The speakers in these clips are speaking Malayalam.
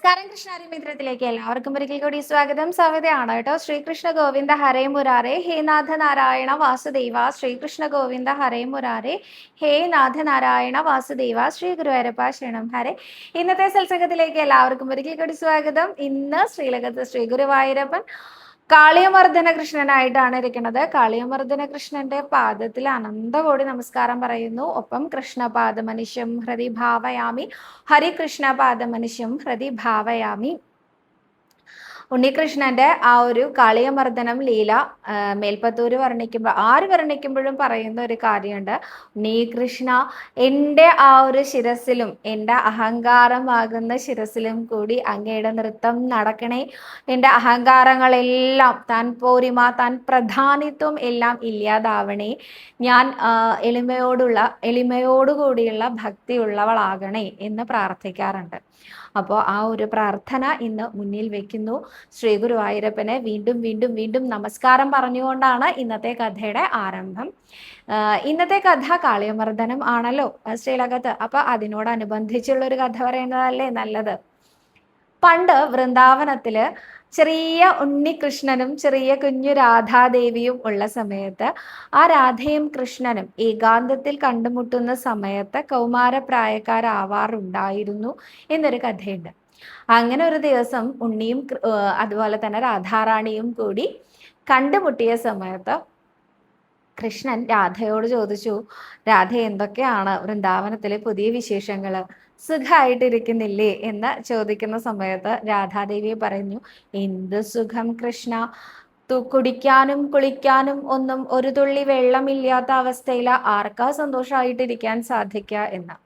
നമസ്കാരം. കൃഷ്ണാരിമിത്രത്തിലേക്ക് എല്ലാവർക്കും ഒരിക്കൽ കൂടി സ്വാഗതം. സവിതയാണ് കേട്ടോ. ശ്രീകൃഷ്ണ ഗോവിന്ദ ഹരേ മുരാരേ ഹേ നാഥ നാരായണ വാസുദേവ. ശ്രീകൃഷ്ണ ഗോവിന്ദ ഹരേ മുരാരേ ഹേ നാഥ നാരായണ വാസുദേവ. ശ്രീ ഗുരുവായൂരപ്പ ശരണം ഹരേ. ഇന്നത്തെ സത്സംഗത്തിലേക്ക് എല്ലാവർക്കും ഒരിക്കൽ കൂടി സ്വാഗതം. ഇന്ന് ശ്രീലകത്ത് ശ്രീ ഗുരുവായൂരപ്പൻ കാളിയമർദ്ദന കൃഷ്ണനായിട്ടാണ് ഇരിക്കുന്നത്. കാളിയമർദ്ദന കൃഷ്ണന്റെ പാദത്തിൽ അനന്തകോടി നമസ്കാരം പറയുന്നു. ഒപ്പം കൃഷ്ണപാദമനിശം ഹൃദി ഭാവയാമി, ഹരികൃഷ്ണ പാദമനിശം ഹൃദി ഭാവയാമി. ഉണ്ണികൃഷ്ണന്റെ ആ ഒരു കാളിയമർദ്ദനം ലീല മേൽപ്പത്തൂര് വർണ്ണിക്കുമ്പോൾ ആര് വർണ്ണിക്കുമ്പോഴും പറയുന്ന ഒരു കാര്യമുണ്ട്. ഉണ്ണികൃഷ്ണ, എൻ്റെ ആ ഒരു ശിരസിലും എൻ്റെ അഹങ്കാരമാകുന്ന ശിരസിലും കൂടി അങ്ങയുടെ നൃത്തം നടക്കണേ. എൻ്റെ അഹങ്കാരങ്ങളെല്ലാം, താൻ പോരിമ, താൻ പ്രധാനിത്വം എല്ലാം ഇല്ലാതാവണേ. ഞാൻ എളിമയോടുകൂടിയുള്ള ഭക്തിയുള്ളവളാകണേ എന്ന് പ്രാർത്ഥിക്കാറുണ്ട്. അപ്പോൾ ആ ഒരു പ്രാർത്ഥന ഇന്ന് മുന്നിൽ വെക്കുന്നു. ശ്രീ ഗുരുവായൂരപ്പനെ വീണ്ടും വീണ്ടും വീണ്ടും നമസ്കാരം പറഞ്ഞുകൊണ്ടാണ് ഇന്നത്തെ കഥയുടെ ആരംഭം. ഇന്നത്തെ കഥ കാളിയമർദ്ദനം ആണല്ലോ ശ്രീലകത്ത്. അപ്പൊ അതിനോടനുബന്ധിച്ചുള്ള ഒരു കഥ പറയുന്നതല്ലേ നല്ലത്. പണ്ട് വൃന്ദാവനത്തില് ചെറിയ ഉണ്ണികൃഷ്ണനും ചെറിയ കുഞ്ഞു രാധാദേവിയും ഉള്ള സമയത്ത് ആ രാധയും കൃഷ്ണനും ഏകാന്തത്തിൽ കണ്ടുമുട്ടുന്ന സമയത്ത് കൗമാരപ്രായക്കാരാവാറുണ്ടായിരുന്നു എന്നൊരു കഥയുണ്ട്. അങ്ങനെ ഒരു ദിവസം ഉണ്ണിയും അതുപോലെ തന്നെ രാധാറാണിയും കൂടി കണ്ടുമുട്ടിയ സമയത്ത് കൃഷ്ണൻ രാധയോട് ചോദിച്ചു, രാധ, എന്തൊക്കെയാണ് വൃന്ദാവനത്തിലെ പുതിയ വിശേഷങ്ങള്? സുഖമായിട്ടിരിക്കുന്നില്ലേ എന്ന് ചോദിക്കുന്ന സമയത്ത് രാധാദേവിയെ പറഞ്ഞു, എന്ത് സുഖം കൃഷ്ണ, കുടിക്കാനും കുളിക്കാനും ഒന്നും ഒരു തുള്ളി വെള്ളമില്ലാത്ത അവസ്ഥയിൽ ആർക്കാ സന്തോഷമായിട്ടിരിക്കാൻ സാധിക്കുക എന്ന്.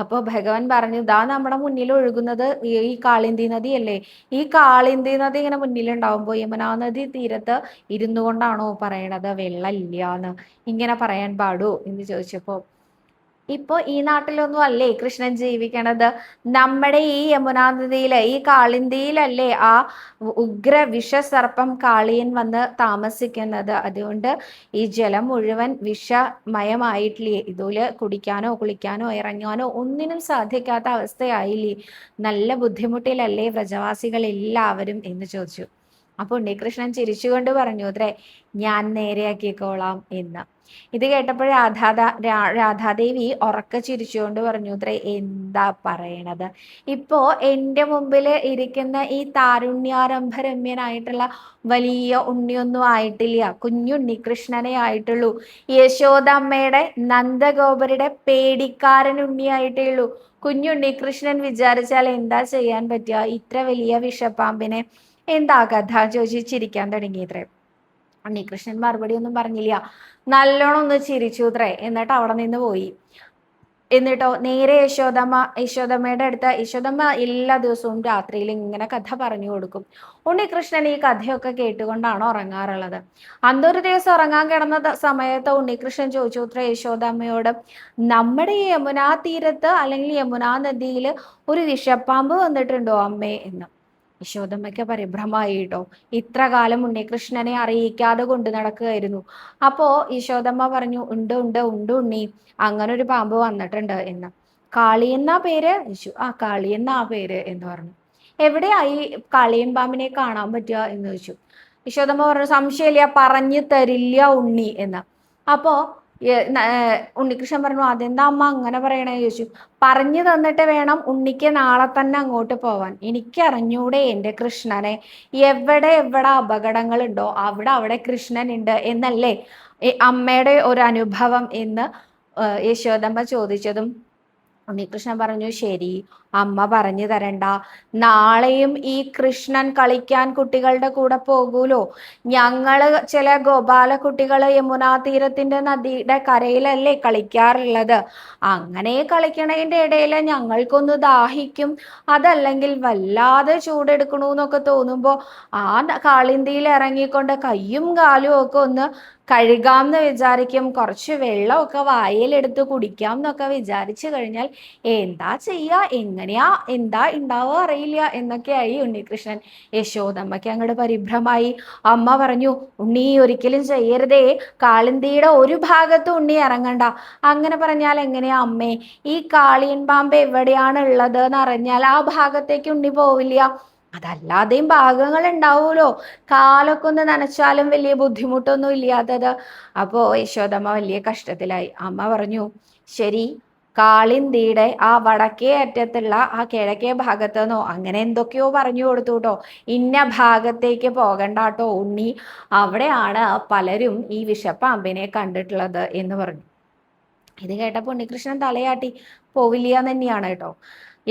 അപ്പോൾ ഭഗവാൻ പറഞ്ഞു, ദാ നമ്മുടെ മുന്നിൽ ഒഴുകുന്നത് ഈ കാളിന്തി നദിയല്ലേ. ഈ കാളിന്തി നദി ഇങ്ങനെ മുന്നിലുണ്ടാവുമ്പോൾ യമുനാ നദി തീരത്ത് ഇരുന്നു കൊണ്ടാണോ പറയണത് വെള്ളമില്ലാന്ന്? ഇങ്ങനെ പറയാൻ പാടോ എന്ന് ചോദിച്ചപ്പോൾ, ഇപ്പൊ ഈ നാട്ടിലൊന്നും അല്ലേ കൃഷ്ണൻ ജീവിക്കണത്? നമ്മുടെ ഈ യമുനാ നദിയിലെ ഈ കാളിന്തിയിലല്ലേ ആ ഉഗ്ര വിഷസർപ്പം കാളിയൻ വന്ന് താമസിക്കുന്നത്. അതുകൊണ്ട് ഈ ജലം മുഴുവൻ വിഷമയമായിട്ടില്ലേ. ഇതില് കുടിക്കാനോ കുളിക്കാനോ ഇറങ്ങാനോ ഒന്നിനും സാധിക്കാത്ത അവസ്ഥയായില്ലേ. നല്ല ബുദ്ധിമുട്ടിലല്ലേ വ്രജവാസികൾ എല്ലാവരും എന്ന് ചോദിച്ചു. അപ്പൊ ഉണ്ണികൃഷ്ണൻ ചിരിച്ചുകൊണ്ട് പറഞ്ഞു, അത്രേ, ഞാൻ നേരെയാക്കിക്കോളാം എന്ന്. ഇത് കേട്ടപ്പോൾ രാധാദേവി ഉറക്കെ ചിരിച്ചുകൊണ്ട് പറഞ്ഞു, അത്രേ, എന്താ പറയണത്? ഇപ്പോ എൻ്റെ മുമ്പിൽ ഇരിക്കുന്ന ഈ താരുണ്യാരംഭരമ്യനായിട്ടുള്ള വലിയ ഉണ്ണിയൊന്നും ആയിട്ടില്ല, കുഞ്ഞുണ്ണികൃഷ്ണനെ ആയിട്ടുള്ളൂ. യശോദമ്മയുടെ നന്ദഗോപരുടെ പേടിക്കാരൻ ഉണ്ണിയായിട്ടേ ഉള്ളൂ. കുഞ്ഞുണ്ണികൃഷ്ണൻ വിചാരിച്ചാൽ എന്താ ചെയ്യാൻ പറ്റുക? ഇത്ര വലിയ വിഷപ്പാമ്പിനെ എന്താ കഥ ചോദിച്ചിരിക്കാൻ തുടങ്ങിയത്രേ. ഉണ്ണികൃഷ്ണൻ മറുപടി ഒന്നും പറഞ്ഞില്ല. നല്ലോണം ഒന്ന് ചിരിച്ചുത്രേ. എന്നിട്ട് അവിടെ നിന്ന് പോയി. എന്നിട്ടോ നേരെ യശോദമ്മയുടെ അടുത്ത്. യശോദമ്മ എല്ലാ ദിവസവും രാത്രിയിൽ ഇങ്ങനെ കഥ പറഞ്ഞു കൊടുക്കും. ഉണ്ണികൃഷ്ണൻ ഈ കഥയൊക്കെ കേട്ടുകൊണ്ടാണ് ഉറങ്ങാറുള്ളത്. അന്നൊരു ദിവസം ഉറങ്ങാൻ കിടന്ന സമയത്ത് ഉണ്ണികൃഷ്ണൻ ചോദിച്ചു അത്ര യശോദമ്മയോട്, നമ്മുടെ ഈ യമുനാ തീരത്ത് അല്ലെങ്കിൽ യമുനാ നദിയിൽ ഒരു വിഷപ്പാമ്പ് വന്നിട്ടുണ്ടോ അമ്മേ എന്ന്. യശോദമ്മയ്ക്ക് പരിഭ്രമായി കേട്ടോ. ഇത്ര കാലം ഉണ്ണികൃഷ്ണനെ അറിയിക്കാതെ കൊണ്ടു നടക്കുകയായിരുന്നു. അപ്പോ യശോദമ്മ പറഞ്ഞു, ഉണ്ട് ഉണ്ട് ഉണ്ട് ഉണ്ണി, അങ്ങനെ ഒരു പാമ്പ് വന്നിട്ടുണ്ട് എന്ന്. കാളിയെന്നാ പേര്? ആ കാളിയെന്നാ പേര് എന്ന് പറഞ്ഞു. എവിടെയാ ഈ കാളിയൻ പാമ്പിനെ കാണാൻ പറ്റുക എന്ന് ചോദിച്ചു. യശോദമ്മ പറഞ്ഞു, സംശയമില്ല, പറഞ്ഞു തരില്ല ഉണ്ണി എന്ന്. അപ്പോ ഉണ്ണികൃഷ്ണൻ പറഞ്ഞു, അതെന്താ അമ്മ അങ്ങനെ പറയണേ ചോദിച്ചു. പറഞ്ഞു തന്നിട്ട് വേണം ഉണ്ണിക്ക് നാളെ തന്നെ അങ്ങോട്ട് പോവാൻ. എനിക്കറിഞ്ഞൂടെ എൻ്റെ കൃഷ്ണനെ. എവിടെ എവിടെ അപകടങ്ങളുണ്ടോ അവിടെ അവിടെ കൃഷ്ണനുണ്ട് എന്നല്ലേ അമ്മയുടെ ഒരു അനുഭവം എന്ന് യശോദമ്മ ചോദിച്ചതും ഉണ്ണികൃഷ്ണൻ പറഞ്ഞു, ശരി, അമ്മ പറഞ്ഞു തരണ്ട. നാളെയും ഈ കൃഷ്ണൻ കളിക്കാൻ കുട്ടികളുടെ കൂടെ പോകൂലോ. ഞങ്ങള് ചില ഗോപാല കുട്ടികള് യമുനാ തീരത്തിന്റെ നദിയുടെ കരയിലല്ലേ കളിക്കാറുള്ളത്. അങ്ങനെ കളിക്കണതിന്റെ ഇടയിൽ ഞങ്ങൾക്കൊന്ന് ദാഹിക്കും, അതല്ലെങ്കിൽ വല്ലാതെ ചൂടെടുക്കണൂന്നൊക്കെ തോന്നുമ്പോ ആ കാളിന്തിയിൽ ഇറങ്ങിക്കൊണ്ട് കയ്യും കാലും ഒക്കെ ഒന്ന് കഴുകാമെന്ന് വിചാരിക്കും. കുറച്ച് വെള്ളമൊക്കെ വായിലെടുത്ത് കുടിക്കാം എന്നൊക്കെ വിചാരിച്ചു കഴിഞ്ഞാൽ എന്താ ചെയ്യാ, എങ്ങനെ എങ്ങനെയാ എന്താ ഉണ്ടാവുക അറിയില്ല എന്നൊക്കെയായി ഉണ്ണികൃഷ്ണൻ. യശോദമ്മയ്ക്ക് അങ്ങോട്ട് പരിഭ്രമായി. അമ്മ പറഞ്ഞു, ഉണ്ണി ഒരിക്കലും ചെയ്യരുതേ, കാളിന്തിയുടെ ഒരു ഭാഗത്ത് ഉണ്ണി ഇറങ്ങണ്ട. അങ്ങനെ പറഞ്ഞാൽ എങ്ങനെയാ അമ്മേ? ഈ കാളിയൻ പാമ്പ് എവിടെയാണ് ഉള്ളത് എന്ന് അറിഞ്ഞാൽ ആ ഭാഗത്തേക്ക് ഉണ്ണി പോവില്ല. അതല്ലാതെയും ഭാഗങ്ങൾ ഉണ്ടാവുമല്ലോ, കാലൊക്കെ ഒന്ന് നനച്ചാലും വലിയ ബുദ്ധിമുട്ടൊന്നും ഇല്ലാത്തത്. അപ്പോ യശോദമ്മ വലിയ കഷ്ടത്തിലായി. അമ്മ പറഞ്ഞു, ശരി, കാളിന്തിയുടെ ആ വടക്കേ അറ്റത്തുള്ള ആ കിഴക്കേ ഭാഗത്തുനിന്നോ അങ്ങനെ എന്തൊക്കെയോ പറഞ്ഞു കൊടുത്തു കേട്ടോ. ഇന്ന ഭാഗത്തേക്ക് പോകണ്ടാട്ടോ ഉണ്ണി, അവിടെയാണ് പലരും ഈ വിഷപ്പാമ്പിനെ കണ്ടിട്ടുള്ളത് എന്ന് പറഞ്ഞു. ഇത് കേട്ടപ്പോൾ ഉണ്ണികൃഷ്ണൻ തലയാട്ടി. പോവില്ല തന്നെയാണ് കേട്ടോ.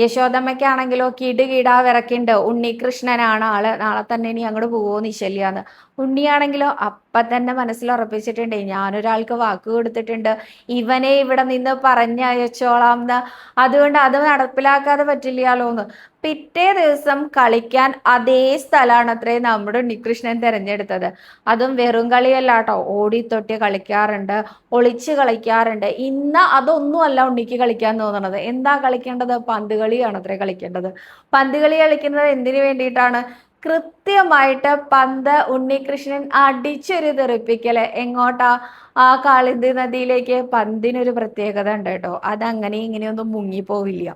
യശോദമ്മയ്ക്കാണെങ്കിലോ കിടുകിടാ വിറക്കുണ്ട്, ഉണ്ണികൃഷ്ണനാണ് ആള്, നാളെ തന്നെ ഇനി അങ്ങോട്ട് പോവോ നിശല്യാന്ന്. ഉണ്ണിയാണെങ്കിലോ അപ്പൊ തന്നെ മനസ്സിൽ ഉറപ്പിച്ചിട്ടുണ്ട്, ഞാനൊരാൾക്ക് വാക്ക് കൊടുത്തിട്ടുണ്ട്, ഇവനെ ഇവിടെ നിന്ന് പറഞ്ഞയച്ചോളാം എന്ന്. അതുകൊണ്ട് അത് നടപ്പിലാക്കാതെ പറ്റില്ലല്ലോന്ന്. പിറ്റേ ദിവസം കളിക്കാൻ അതേ സ്ഥലമാണ് അത്രേ നമ്മുടെ ഉണ്ണികൃഷ്ണൻ തിരഞ്ഞെടുത്തത്. അതും വെറും കളിയല്ല കേട്ടോ, ഓടിത്തൊട്ടി കളിക്കാറുണ്ട്, ഒളിച്ച് കളിക്കാറുണ്ട്. ഇന്ന് അതൊന്നുമല്ല ഉണ്ണിക്ക് കളിക്കാൻ തോന്നണത്. എന്താ കളിക്കേണ്ടത്? പന്ത് കളിയാണ് അത്രേ കളിക്കേണ്ടത്. പന്ത് കളി കളിക്കുന്നത് എന്തിനു വേണ്ടിയിട്ടാണ്? കൃത്യമായിട്ട് പന്ത് ഉണ്ണികൃഷ്ണൻ അടിച്ചൊരു തെറിപ്പിക്കല്. എങ്ങോട്ടാ? ആ കാളിന്തി നദിയിലേക്ക്. പന്തിനൊരു പ്രത്യേകത ഉണ്ട് കേട്ടോ, അതങ്ങനെ ഇങ്ങനെയൊന്നും മുങ്ങിപ്പോവില്ല.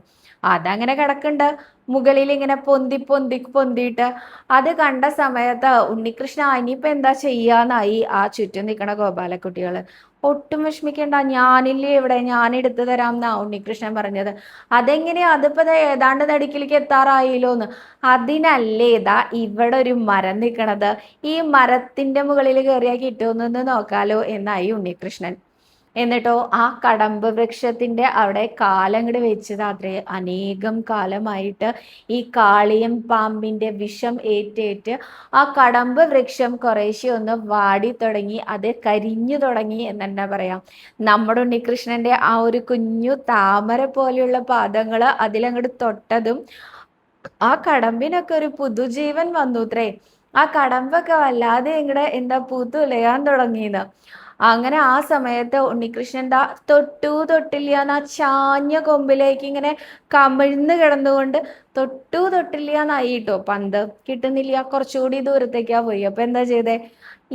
അതങ്ങനെ കിടക്കുന്നുണ്ട് മുകളിൽ ഇങ്ങനെ പൊന്തി പൊന്തി പൊന്തിയിട്ട്. അത് കണ്ട സമയത്ത് ഉണ്ണികൃഷ്ണ ഇനിയിപ്പോ എന്താ ചെയ്യാന്നായി ആ ചുറ്റും നിൽക്കണ ഗോപാലക്കുട്ടികള്. ഒട്ടും വിഷമിക്കണ്ട, ഞാനില്ലേ ഇവിടെ, ഞാൻ എടുത്തു തരാം എന്നാ ഉണ്ണികൃഷ്ണൻ പറഞ്ഞത്. അതെങ്ങനെയാ? അതിപ്പോ ഏതാണ്ട് നടുക്കിലേക്ക് എത്താറായില്ലോന്ന്. അതിനല്ലേ ഇതാ ഇവിടെ ഒരു മരം നിൽക്കണത്, ഈ മരത്തിന്റെ മുകളിൽ കയറിയാ കിട്ടുമെന്നൊന്ന് നോക്കാലോ എന്നായി ഉണ്ണികൃഷ്ണൻ. എന്നിട്ടോ ആ കടമ്പ് വൃക്ഷത്തിന്റെ അവിടെ കാലങ്ങട് വെച്ചതാത്രേ. അനേകം കാലമായിട്ട് ഈ കാളിയം പാമ്പിന്റെ വിഷം ഏറ്റേറ്റ് ആ കടമ്പ് വൃക്ഷം കുറേശ്ശെ ഒന്ന് വാടി തുടങ്ങി, അത് കരിഞ്ഞു തുടങ്ങി എന്ന് തന്നെ പറയാം. നമ്മുടെ ഉണ്ണികൃഷ്ണന്റെ ആ ഒരു കുഞ്ഞു താമര പോലെയുള്ള പാദങ്ങള് അതിലങ്ങോട്ട് തൊട്ടതും ആ കടമ്പിനൊക്കെ ഒരു പുതുജീവൻ വന്നുത്രേ. ആ കടമ്പൊക്കെ വല്ലാതെ ഇങ്ങടെ എന്താ പൂത്തുലയാൻ തുടങ്ങിയെന്ന്. അങ്ങനെ ആ സമയത്ത് ഉണ്ണികൃഷ്ണൻ ദാ തൊട്ടു തൊട്ടില്ല എന്നാ ചാഞ്ഞ കൊമ്പിലേക്ക് ഇങ്ങനെ കമിഴ്ന്ന് കിടന്നുകൊണ്ട് തൊട്ടു തൊട്ടില്ല എന്നായി കേട്ടോ. പന്ത് കിട്ടുന്നില്ല, കുറച്ചുകൂടി ദൂരത്തേക്കാ പോയി. അപ്പൊ എന്താ ചെയ്തേ?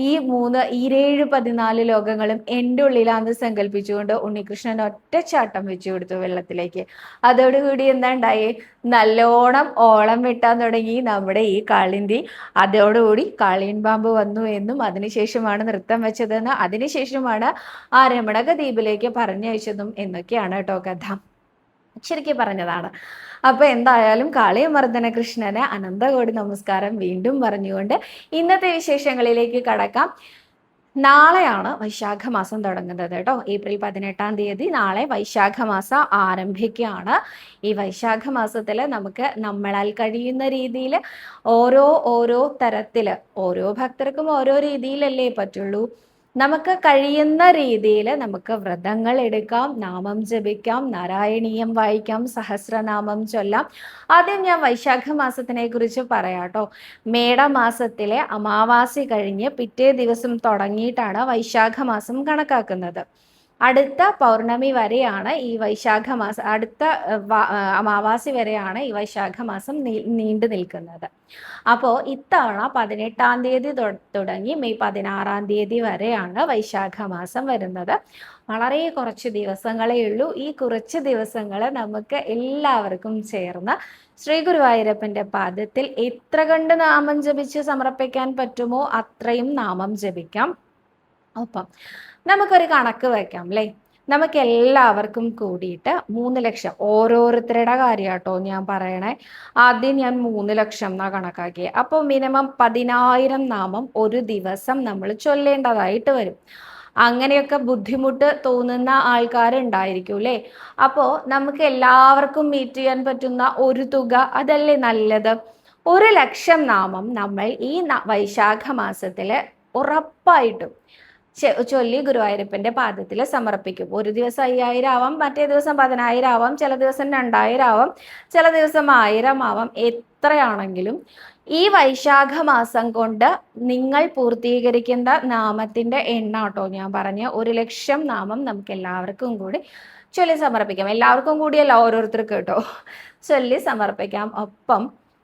ഈ 14 ലോകങ്ങളും എൻ്റെ ഉള്ളിലാന്ന് സങ്കല്പിച്ചുകൊണ്ട് ഉണ്ണികൃഷ്ണൻ ഒറ്റച്ചാട്ടം വെച്ചു കൊടുത്തു വെള്ളത്തിലേക്ക്. അതോടുകൂടി എന്താ ഉണ്ടായേ? നല്ലോണം ഓളം വെട്ടാൻ തുടങ്ങി നമ്മുടെ ഈ കാളിന്തി. അതോടുകൂടി കാളിയൻ പാമ്പ് വന്നു എന്നും അതിനുശേഷമാണ് നൃത്തം വെച്ചതെന്ന്, അതിനുശേഷമാണ് ആ രമണക ദ്വീപിലേക്ക് പറഞ്ഞയച്ചതും എന്നൊക്കെയാണ് കേട്ടോ കഥ. ശരിക്കും പറഞ്ഞതാണ്. അപ്പൊ എന്തായാലും കാളിയമർദ്ദന കൃഷ്ണന് അനന്തകോടി നമസ്കാരം വീണ്ടും പറഞ്ഞുകൊണ്ട് ഇന്നത്തെ വിശേഷങ്ങളിലേക്ക് കടക്കാം. നാളെയാണ് വൈശാഖ മാസം തുടങ്ങുന്നത് കേട്ടോ. ഏപ്രിൽ 18-ാം തീയതി നാളെ വൈശാഖ മാസം ആരംഭിക്കുകയാണ്. ഈ വൈശാഖ മാസത്തിൽ നമുക്ക് നമ്മളാൽ കഴിയുന്ന രീതിയിൽ ഓരോ തരത്തില്, ഓരോ ഭക്തർക്കും ഓരോ രീതിയിലല്ലേ പറ്റുള്ളൂ. നമുക്ക് കഴിയുന്ന രീതിയിൽ നമുക്ക് വ്രതങ്ങൾ എടുക്കാം, നാമം ജപിക്കാം, നാരായണീയം വായിക്കാം, സഹസ്രനാമം ചൊല്ലാം. ആദ്യം ഞാൻ വൈശാഖ മാസത്തിനെ കുറിച്ച് പറയാട്ടോ. മേടമാസത്തിലെ അമാവാസി കഴിഞ്ഞ് പിറ്റേ ദിവസം തുടങ്ങിയിട്ടാണ് വൈശാഖ മാസം കണക്കാക്കുന്നത്. അടുത്ത പൗർണമി വരെയാണ് ഈ വൈശാഖ മാസം, അടുത്ത അമാവാസി വരെയാണ് ഈ വൈശാഖ മാസം നീണ്ടു നിൽക്കുന്നത്. അപ്പോൾ ഇത്തവണ 18-ാം തീയതി തുടങ്ങി മെയ് 16-ാം തീയതി വരെയാണ് വൈശാഖ മാസം വരുന്നത്. വളരെ കുറച്ച് ദിവസങ്ങളേ ഉള്ളൂ. ഈ കുറച്ച് ദിവസങ്ങൾ നമുക്ക് എല്ലാവർക്കും ചേർന്ന് ശ്രീ ഗുരുവായൂരപ്പന്റെ പാദത്തിൽ എത്ര കണ്ട് നാമം ജപിച്ച് സമർപ്പിക്കാൻ പറ്റുമോ അത്രയും നാമം ജപിക്കാം. ഒപ്പം നമുക്കൊരു കണക്ക് വയ്ക്കാം അല്ലേ? നമുക്ക് എല്ലാവർക്കും കൂടിയിട്ട് 3 ലക്ഷം, ഓരോരുത്തരുടെ കാര്യമാട്ടോ ഞാൻ പറയണേ. ആദ്യം ഞാൻ 3 ലക്ഷം എന്നാ കണക്കാക്കിയത്. അപ്പോൾ മിനിമം 10,000 നാമം ഒരു ദിവസം നമ്മൾ ചൊല്ലേണ്ടതായിട്ട് വരും. അങ്ങനെയൊക്കെ ബുദ്ധിമുട്ട് തോന്നുന്ന ആൾക്കാരുണ്ടായിരിക്കും അല്ലേ? അപ്പോൾ നമുക്ക് എല്ലാവർക്കും മീറ്റ് ചെയ്യാൻ പറ്റുന്ന ഒരു തുക, അതല്ലേ നല്ലത്? 1 ലക്ഷം നാമം നമ്മൾ ഈ വൈശാഖ മാസത്തിൽ ഉറപ്പായിട്ടും ചൊല്ലി ഗുരുവായൂരപ്പന്റെ പാദത്തിൽ സമർപ്പിക്കും. ഒരു ദിവസം 5000 ആവാം, മറ്റേ ദിവസം 10000 ആവാം, ചില ദിവസം 2000 ആവാം, ചില ദിവസം 1000 ആവാം. എത്രയാണെങ്കിലും ഈ വൈശാഖ മാസം കൊണ്ട് നിങ്ങൾ പൂർത്തീകരിക്കുന്ന നാമത്തിന്റെ എണ്ണം കേട്ടോ ഞാൻ പറഞ്ഞ 1,00,000 നാമം നമുക്ക് എല്ലാവർക്കും കൂടി ചൊല്ലി സമർപ്പിക്കാം. എല്ലാവർക്കും കൂടിയല്ല, ഓരോരുത്തർക്ക് കേട്ടോ ചൊല്ലി സമർപ്പിക്കാം. ഒപ്പം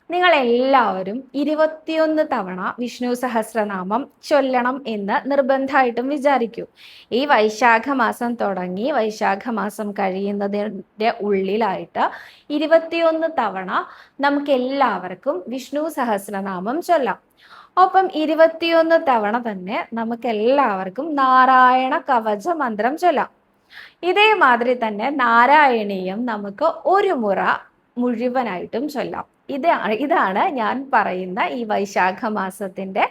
നിങ്ങൾ എല്ലാവരും 21 തവണ വിഷ്ണു സഹസ്രനാമം ചൊല്ലണം എന്ന് നിർബന്ധമായിട്ടും വിചാരിക്കൂ. ഈ വൈശാഖ മാസം തുടങ്ങി വൈശാഖ മാസം കഴിയുന്നതിൻ്റെ ഉള്ളിലായിട്ട് 21 തവണ നമുക്ക് എല്ലാവർക്കും വിഷ്ണു സഹസ്രനാമം ചൊല്ലാം. ഒപ്പം 21 തവണ തന്നെ നമുക്ക് എല്ലാവർക്കും നാരായണ കവച മന്ത്രം ചൊല്ലാം. ഇതേമാതിരി തന്നെ നാരായണീയം നമുക്ക് ഒരു മുറ മുഴുവനായിട്ടും ചൊല്ലാം. ഇതാണ് ഞാൻ പറയുന്ന ഈ വൈശാഖ മാസത്തിന്റെ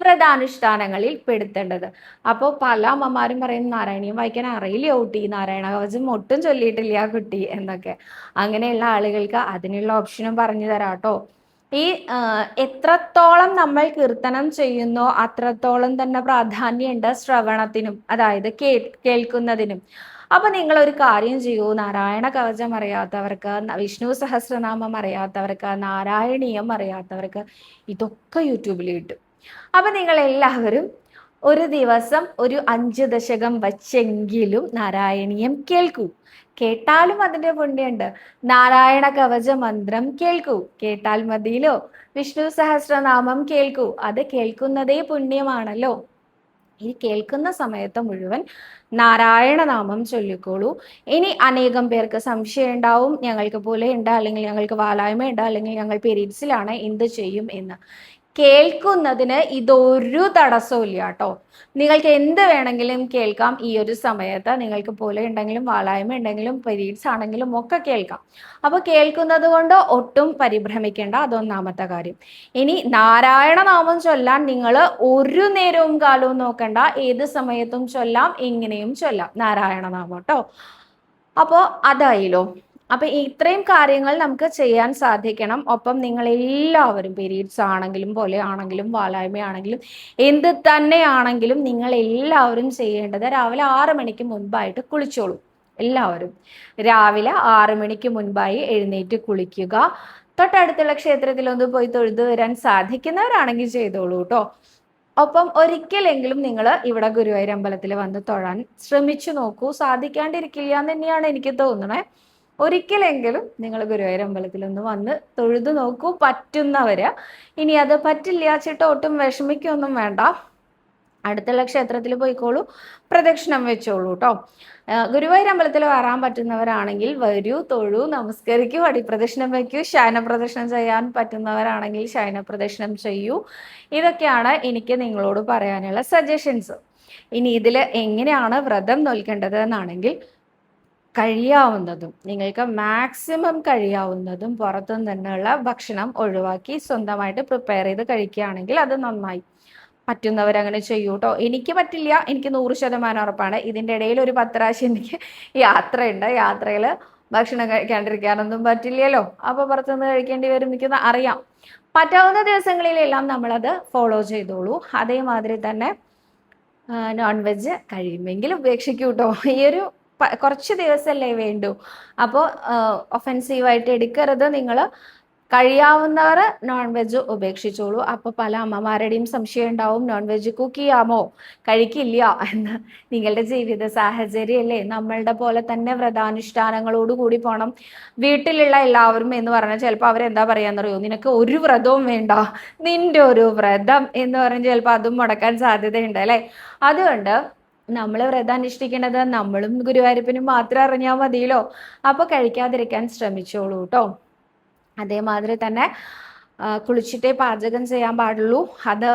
വ്രതാനുഷ്ഠാനങ്ങളിൽ പെടുത്തേണ്ടത്. അപ്പോൾ പല അമ്മമാരും പറയും നാരായണീയം വായിക്കാൻ അറിയില്ല കുട്ടി, നാരായണ കവചം ഒട്ടും ചൊല്ലിയിട്ടില്ല കുട്ടി എന്നൊക്കെ. അങ്ങനെയുള്ള ആളുകൾക്ക് അതിനുള്ള ഓപ്ഷനും പറഞ്ഞു തരാട്ടോ. ഈ എത്രത്തോളം നമ്മൾ കീർത്തനം ചെയ്യുന്നോ അത്രത്തോളം തന്നെ പ്രാധാന്യമുണ്ട് ശ്രവണത്തിനും, അതായത് കേൾക്കുന്നതിനും. അപ്പൊ നിങ്ങൾ ഒരു കാര്യം ചെയ്യൂ, നാരായണ കവചം അറിയാത്തവർക്ക്, വിഷ്ണു സഹസ്രനാമം അറിയാത്തവർക്ക്, നാരായണീയം അറിയാത്തവർക്ക് ഇതൊക്കെ യൂട്യൂബിൽ കിട്ടും. അപ്പൊ നിങ്ങൾ എല്ലാവരും ഒരു ദിവസം ഒരു 5 ദശകം വച്ചെങ്കിലും നാരായണീയം കേൾക്കൂ. കേട്ടാലും അതിന്റെ പുണ്യമുണ്ട്. നാരായണ കവച മന്ത്രം കേൾക്കൂ, കേട്ടാൽ മതിയിലോ. വിഷ്ണു സഹസ്രനാമം കേൾക്കൂ, അത് കേൾക്കുന്നതേ പുണ്യമാണല്ലോ. ഈ കേൾക്കുന്ന സമയത്ത് മുഴുവൻ നാരായണ നാമം ചൊല്ലിക്കോളൂ. ഇനി അനേകം പേർക്ക് സംശയം ഉണ്ടാവും, ഞങ്ങൾക്ക് പോലെ ഉണ്ട്, അല്ലെങ്കിൽ ഞങ്ങൾക്ക് വാലായ്മ ഉണ്ട്, അല്ലെങ്കിൽ ഞങ്ങൾ പീരീഡ്സിലാണ്, എന്ത് ചെയ്യും എന്ന്. കേൾക്കുന്നതിന് ഇതൊരു തടസ്സവും ഇല്ല കേട്ടോ. നിങ്ങൾക്ക് എന്ത് വേണമെങ്കിലും കേൾക്കാം. ഈ ഒരു സമയത്ത് നിങ്ങൾക്ക് പോലെ ഉണ്ടെങ്കിലും വാലായ്മ ഉണ്ടെങ്കിലും പീരീഡ്സ് ആണെങ്കിലും ഒക്കെ കേൾക്കാം. അപ്പൊ കേൾക്കുന്നത് കൊണ്ട് ഒട്ടും പരിഭ്രമിക്കേണ്ട, അതൊന്നാമത്തെ കാര്യം. ഇനി നാരായണ നാമം ചൊല്ലാൻ നിങ്ങൾ ഒരു നേരവും കാലവും നോക്കണ്ട, ഏത് സമയത്തും ചൊല്ലാം, എങ്ങനെയും ചൊല്ലാം നാരായണ നാമം കേട്ടോ. അപ്പോൾ അതായില്ലോ. അപ്പൊ ഇത്രയും കാര്യങ്ങൾ നമുക്ക് ചെയ്യാൻ സാധിക്കണം. ഒപ്പം നിങ്ങൾ എല്ലാവരും പീരീഡ്സ് ആണെങ്കിലും പോലെ ആണെങ്കിലും വാലായ്മയാണെങ്കിലും എന്ത് തന്നെയാണെങ്കിലും നിങ്ങൾ എല്ലാവരും ചെയ്യേണ്ടത് രാവിലെ 6 മണിക്ക് മുൻപായിട്ട് കുളിച്ചോളൂ. എല്ലാവരും രാവിലെ 6 മണിക്ക് മുൻപായി എഴുന്നേറ്റ് കുളിക്കുക. തൊട്ടടുത്തുള്ള ക്ഷേത്രത്തിലൊന്ന് പോയി തൊഴുതു വരാൻ സാധിക്കുന്നവരാണെങ്കിൽ ചെയ്തോളൂ കേട്ടോ. ഒപ്പം ഒരിക്കലെങ്കിലും നിങ്ങൾ ഇവിടെ ഗുരുവായൂർ അമ്പലത്തിൽ വന്ന് തൊഴാൻ ശ്രമിച്ചു നോക്കൂ. സാധിക്കാണ്ടിരിക്കില്ല എന്ന് തന്നെയാണ് എനിക്ക് തോന്നണേ. ഒരിക്കലെങ്കിലും നിങ്ങൾ ഗുരുവായൂർ അമ്പലത്തിൽ ഒന്ന് വന്ന് തൊഴുതു നോക്കൂ, പറ്റുന്നവര്. ഇനി അത് പറ്റില്ല ചിട്ട് ഒട്ടും വിഷമിക്കൊന്നും വേണ്ട, അടുത്തുള്ള ക്ഷേത്രത്തിൽ പോയിക്കോളൂ, പ്രദക്ഷിണം വെച്ചോളൂ കേട്ടോ. ഗുരുവായൂർ അമ്പലത്തിൽ വരാൻ പറ്റുന്നവരാണെങ്കിൽ വരൂ, തൊഴൂ, നമസ്കരിക്കൂ, അടിപ്രദക്ഷിണം വയ്ക്കൂ. ശയന പ്രദക്ഷിണം ചെയ്യാൻ പറ്റുന്നവരാണെങ്കിൽ ശയന പ്രദക്ഷിണം ചെയ്യൂ. ഇതൊക്കെയാണ് എനിക്ക് നിങ്ങളോട് പറയാനുള്ള സജഷൻസ്. ഇനി ഇതിൽ എങ്ങനെയാണ് വ്രതം നോൽക്കേണ്ടത് എന്നാണെങ്കിൽ, കഴിയാവുന്നതും നിങ്ങൾക്ക് മാക്സിമം കഴിയാവുന്നതും പുറത്തു നിന്നുള്ള ഭക്ഷണം ഒഴിവാക്കി സ്വന്തമായിട്ട് പ്രിപ്പയർ ചെയ്ത് കഴിക്കുകയാണെങ്കിൽ അത് നന്നായി. പറ്റുന്നവരങ്ങനെ ചെയ്യൂ കേട്ടോ. എനിക്ക് പറ്റില്ല, എനിക്ക് 100% ഉറപ്പാണ്. ഇതിൻ്റെ ഇടയിൽ ഒരു 10 പ്രാവശ്യം എനിക്ക് യാത്രയുണ്ട്. യാത്രയിൽ ഭക്ഷണം കഴിക്കാണ്ടിരിക്കാനൊന്നും പറ്റില്ലല്ലോ. അപ്പോൾ പുറത്തുനിന്ന് കഴിക്കേണ്ടി വരും, എനിക്ക് അറിയാം. പറ്റാവുന്ന ദിവസങ്ങളിലെല്ലാം നമ്മളത് ഫോളോ ചെയ്തോളൂ. അതേമാതിരി തന്നെ നോൺ വെജ് കഴിയുമെങ്കിൽ ഉപേക്ഷിക്കൂ കേട്ടോ. ഈ ഒരു കുറച്ച് ദിവസമല്ലേ വേണ്ടൂ. അപ്പോൾ ഒഫെൻസീവായിട്ട് എടുക്കരുത്. നിങ്ങൾ കഴിയാവുന്നവർ നോൺ വെജ് ഉപേക്ഷിച്ചോളൂ. അപ്പോൾ പല അമ്മമാരുടെയും സംശയം ഉണ്ടാവും, നോൺ വെജ് കുക്ക് ചെയ്യാമോ, കഴിക്കില്ല എന്ന്. നിങ്ങളുടെ ജീവിത സാഹചര്യമല്ലേ. നമ്മളുടെ പോലെ തന്നെ വ്രതാനുഷ്ഠാനങ്ങളോടുകൂടി പോകണം. വീട്ടിലുള്ള എല്ലാവരും എന്ന് പറഞ്ഞാൽ ചിലപ്പോൾ അവരെന്താ പറയാന്നറിയോ, നിനക്ക് ഒരു വ്രതവും വേണ്ട, നിന്റെ ഒരു വ്രതം എന്ന് പറഞ്ഞ് ചിലപ്പോൾ അതും മുടക്കാൻ സാധ്യതയുണ്ട് അല്ലേ. അതുകൊണ്ട് നമ്മൾ വ്രതം അനുഷ്ഠിക്കേണ്ടത് നമ്മളും ഗുരുവായൂരപ്പനും മാത്രം അറിഞ്ഞാൽ മതിയല്ലോ. അപ്പോൾ കഴിക്കാതിരിക്കാൻ ശ്രമിച്ചോളൂ കേട്ടോ. അതേമാതിരി തന്നെ കുളിച്ചിട്ടേ പാചകം ചെയ്യാൻ പാടുള്ളൂ, അത്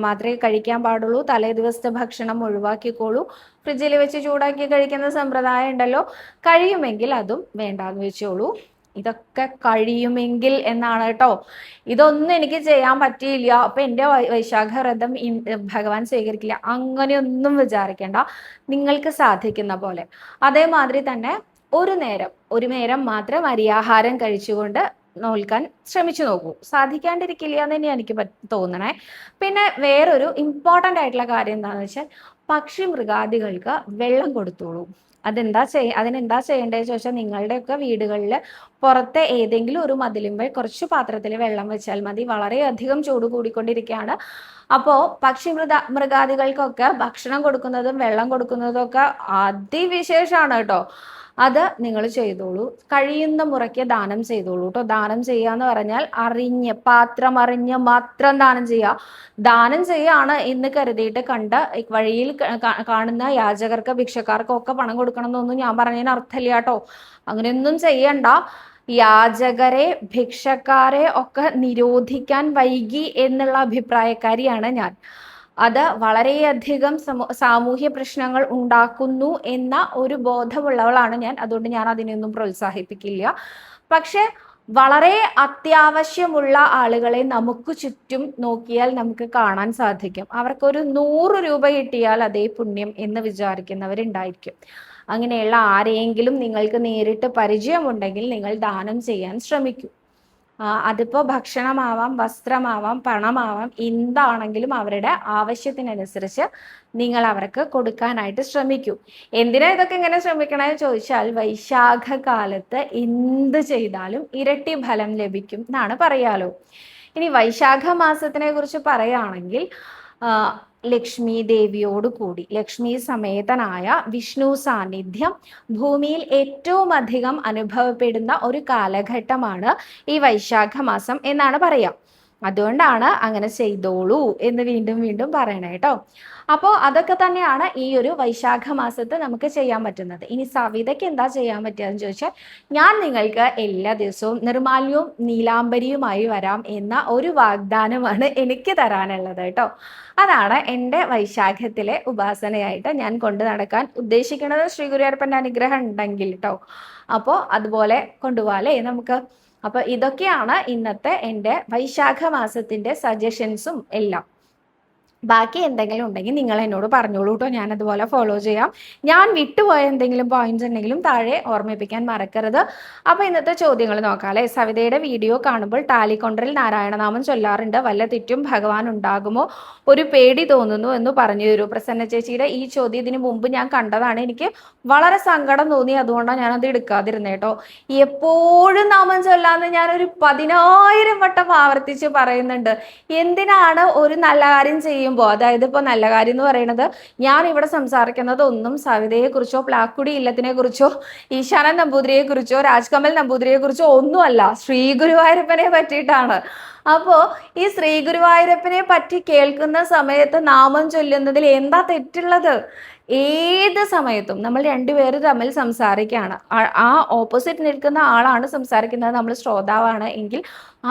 മാത്രമേ കഴിക്കാൻ പാടുള്ളൂ. തലേ ദിവസത്തെ ഭക്ഷണം ഒഴിവാക്കിക്കോളൂ. ഫ്രിഡ്ജിൽ വെച്ച് ചൂടാക്കി കഴിക്കുന്ന സമ്പ്രദായം ഉണ്ടല്ലോ, കഴിയുമെങ്കിൽ അതും വേണ്ടാന്ന് വെച്ചോളൂ. ഇതൊക്കെ കഴിയുമെങ്കിൽ എന്നാണ് കേട്ടോ. ഇതൊന്നും എനിക്ക് ചെയ്യാൻ പറ്റിയില്ല, അപ്പൊ എൻ്റെ വൈശാഖ വ്രതം ഭഗവാൻ സ്വീകരിക്കില്ല, അങ്ങനെയൊന്നും വിചാരിക്കേണ്ട. നിങ്ങൾക്ക് സാധിക്കുന്ന പോലെ. അതേമാതിരി തന്നെ ഒരു നേരം മാത്രം അരിയാഹാരം കഴിച്ചുകൊണ്ട് നോൽക്കാൻ ശ്രമിച്ചു നോക്കൂ. സാധിക്കാണ്ടിരിക്കില്ല എന്ന് തന്നെയാണ് എനിക്ക് തോന്നണേ. പിന്നെ വേറൊരു ഇമ്പോർട്ടൻ്റ് ആയിട്ടുള്ള കാര്യം എന്താണെന്ന് വെച്ചാൽ, പക്ഷി മൃഗാദികൾക്ക് വെള്ളം കൊടുത്തോളൂ. അതിനെന്താ ചെയ്യേണ്ടതെന്ന് ചോദിച്ചാൽ നിങ്ങളുടെയൊക്കെ വീടുകളിൽ പുറത്തെ ഏതെങ്കിലും ഒരു മതിലുമ്പോൾ കുറച്ച് പാത്രത്തിൽ വെള്ളം വെച്ചാൽ മതി. വളരെയധികം ചൂട് കൂടിക്കൊണ്ടിരിക്കുകയാണ്. അപ്പോൾ മൃഗാദികൾക്കൊക്കെ ഭക്ഷണം കൊടുക്കുന്നതും വെള്ളം കൊടുക്കുന്നതും ഒക്കെ അതിവിശേഷമാണ് കേട്ടോ. അത് നിങ്ങൾ ചെയ്തോളൂ. കഴിയുന്ന മുറയ്ക്ക് ദാനം ചെയ്തോളൂ കേട്ടോ. ദാനം ചെയ്യാന്ന് പറഞ്ഞാൽ പാത്രം അറിഞ്ഞ് മാത്രം ദാനം ചെയ്യുക. ദാനം ചെയ്യാണ് എന്ന് കരുതിയിട്ട് വഴിയിൽ കാണുന്ന യാചകർക്ക് ഭിക്ഷക്കാർക്കും ഒക്കെ പണം കൊടുക്കണം എന്നൊന്നും ഞാൻ പറഞ്ഞതിന് അർത്ഥമില്ല കേട്ടോ. അങ്ങനെയൊന്നും ചെയ്യണ്ട. യാചകരെ ഭിക്ഷക്കാരെ ഒക്കെ നിരോധിക്കാൻ വൈകി എന്നുള്ള അഭിപ്രായക്കാരിയാണ് ഞാൻ. അത് വളരെയധികം സാമൂഹ്യ പ്രശ്നങ്ങൾ ഉണ്ടാക്കുന്നു എന്ന ഒരു ബോധമുള്ളവളാണ് ഞാൻ. അതുകൊണ്ട് ഞാൻ അതിനെയൊന്നും പ്രോത്സാഹിപ്പിക്കില്ല. പക്ഷെ വളരെ അത്യാവശ്യമുള്ള ആളുകളെ നമുക്ക് ചുറ്റും നോക്കിയാൽ നമുക്ക് കാണാൻ സാധിക്കും. അവർക്കൊരു 100 രൂപ കിട്ടിയാൽ അതേ പുണ്യം എന്ന് വിചാരിക്കുന്നവരുണ്ടായിരിക്കും. അങ്ങനെയുള്ള ആരെയെങ്കിലും നിങ്ങൾക്ക് നേരിട്ട് പരിചയമുണ്ടെങ്കിൽ നിങ്ങൾ ദാനം ചെയ്യാൻ ശ്രമിക്കൂ. അതിപ്പോൾ ഭക്ഷണമാവാം, വസ്ത്രമാവാം, പണമാവാം, എന്താണെങ്കിലും അവരുടെ ആവശ്യത്തിനനുസരിച്ച് നിങ്ങൾ അവർക്ക് കൊടുക്കാനായിട്ട് ശ്രമിക്കൂ. എന്തിനാ ഇതൊക്കെ ഇങ്ങനെ ശ്രമിക്കണമെന്ന് ചോദിച്ചാൽ വൈശാഖ കാലത്ത് എന്ത് ചെയ്താലും ഇരട്ടി ഫലം ലഭിക്കും എന്നാണ് പറയാലോ. ഇനി വൈശാഖ മാസത്തിനെ കുറിച്ച് പറയുകയാണെങ്കിൽ ലക്ഷ്മി ദേവിയോട് കൂടി ലക്ഷ്മി സമേതനായ വിഷ്ണു സാന്നിധ്യം ഭൂമിയിൽ ഏറ്റവും അധികം അനുഭവപ്പെടുന്ന ഒരു കാലഘട്ടമാണ് ഈ വൈശാഖ മാസം എന്നാണ് പറയാം. അതുകൊണ്ടാണ് അങ്ങനെ ചെയ്തോളൂ എന്ന് വീണ്ടും വീണ്ടും പറയണേ കേട്ടോ. അപ്പോൾ അതൊക്കെ തന്നെയാണ് ഈ ഒരു വൈശാഖ മാസത്ത് നമുക്ക് ചെയ്യാൻ പറ്റുന്നത്. ഇനി സവിതയ്ക്ക് എന്താ ചെയ്യാൻ പറ്റുകയെന്ന് ചോദിച്ചാൽ ഞാൻ നിങ്ങൾക്ക് എല്ലാ ദിവസവും നിർമാല്യവും നീലാംബരിയുമായി വരാം എന്ന ഒരു വാഗ്ദാനമാണ് എനിക്ക് തരാനുള്ളത് കേട്ടോ. അതാണ് എൻ്റെ വൈശാഖത്തിലെ ഉപാസനയായിട്ട് ഞാൻ കൊണ്ടു നടക്കാൻ ഉദ്ദേശിക്കുന്നത്. ശ്രീ ഗുരുവായൂരപ്പൻ്റെ അനുഗ്രഹം ഉണ്ടെങ്കിൽ കേട്ടോ. അപ്പോൾ അതുപോലെ കൊണ്ടുപോകാല്ലേ നമുക്ക്. അപ്പോൾ ഇതൊക്കെയാണ് ഇന്നത്തെ എൻ്റെ വൈശാഖ മാസത്തിൻ്റെ സജഷൻസും എല്ലാം. ബാക്കി എന്തെങ്കിലും ഉണ്ടെങ്കിൽ നിങ്ങൾ എന്നോട് പറഞ്ഞോളൂ കേട്ടോ. ഞാൻ അതുപോലെ ഫോളോ ചെയ്യാം. ഞാൻ വിട്ടുപോയ എന്തെങ്കിലും പോയിന്റ്സ് ഉണ്ടെങ്കിലും താഴെ ഓർമ്മിപ്പിക്കാൻ മറക്കരുത്. അപ്പോൾ ഇന്നത്തെ ചോദ്യങ്ങൾ നോക്കാം അല്ലേ. സവിതയുടെ വീഡിയോ കാണുമ്പോൾ ടാലിക്കൊണ്ടറിൽ നാരായണനാമം ചൊല്ലാറുണ്ട്. വല്ല തെറ്റും ഭഗവാൻ ഉണ്ടാകുമോ? ഒരു പേടി തോന്നുന്നു എന്ന് പറഞ്ഞു തരൂ. പ്രസന്ന ചേച്ചിയുടെ ഈ ചോദ്യം ഇതിനു മുമ്പ് ഞാൻ കണ്ടതാണ്. എനിക്ക് വളരെ സങ്കടം തോന്നി. അതുകൊണ്ടാണ് ഞാനത് എടുക്കാതിരുന്നത് കേട്ടോ. എപ്പോഴും നാമം ചൊല്ലാന്ന് ഞാനൊരു 10,000 വട്ടം ആവർത്തിച്ച് പറയുന്നുണ്ട്. എന്തിനാണ് ഒരു നല്ല കാര്യം ചെയ്യുമ്പോൾ, അതായത് ഇപ്പോൾ നല്ല കാര്യം എന്ന് പറയുന്നത് ഞാൻ ഇവിടെ സംസാരിക്കുന്നത് ഒന്നും സവിതയെ കുറിച്ചോ പ്ലാക്കുടി ഇല്ലത്തിനെ കുറിച്ചോ ഈശാനൻ നമ്പൂതിരിയെ കുറിച്ചോ രാജ്കമൽ നമ്പൂതിരിയെ കുറിച്ചോ ഒന്നുമല്ല, ശ്രീ ഗുരുവായൂരപ്പനെ പറ്റിയിട്ടാണ്. അപ്പോൾ ഈ ശ്രീ ഗുരുവായൂരപ്പനെ പറ്റി കേൾക്കുന്ന സമയത്ത് നാമം ചൊല്ലുന്നതിൽ എന്താ തെറ്റുള്ളത്? ഏത് സമയത്തും നമ്മൾ രണ്ടുപേരും തമ്മിൽ സംസാരിക്കുകയാണ്, ആ ഓപ്പോസിറ്റ് നിൽക്കുന്ന ആളാണ് സംസാരിക്കുന്നത്, നമ്മൾ ശ്രോതാവാണ് എങ്കിൽ